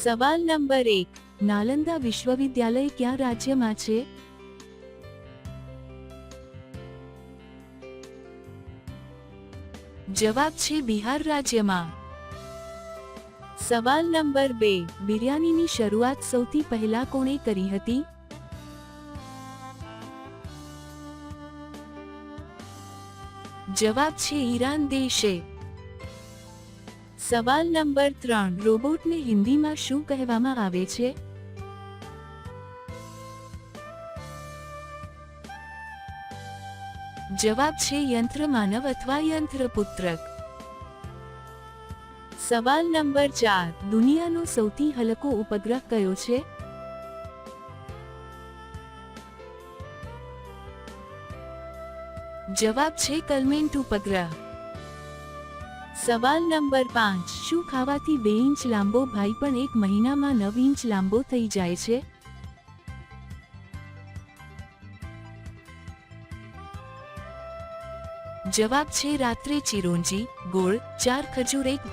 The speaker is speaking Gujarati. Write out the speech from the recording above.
સવાલ નંબર 1, નાલંદા વિશ્વવિદ્યાલય કયા રાજ્યમાં છે? જવાબ છે બિહાર રાજ્યમાં. સવાલ નંબર 2, બિરયાનીની શરૂઆત સૌથી પહેલા કોણે કરી હતી? જવાબ છે ઈરાન દેશે. સવાલ નંબર 3, રોબોટને હિન્દીમાં શું કહેવામાં આવે છે? જવાબ છે યંત્ર માનવ અથવા યંત્રપુત્રક. સવાલ નંબર 4, દુનિયાનો સૌથી હલકો ઉપગ્રહ કયો છે? જવાબ છે કલમેન્ટ ઉપગ્રહ. સવાલ નંબર 5, શું ખાવાથી 2 ઇંચ લાંબો ભાઈ પણ 1 મહિનામાં 9 ઇંચ લાંબો થઈ જાય છે? જવાબ છે રાત્રે ચિરોંજી, ગોળ, 4 ખજૂર 1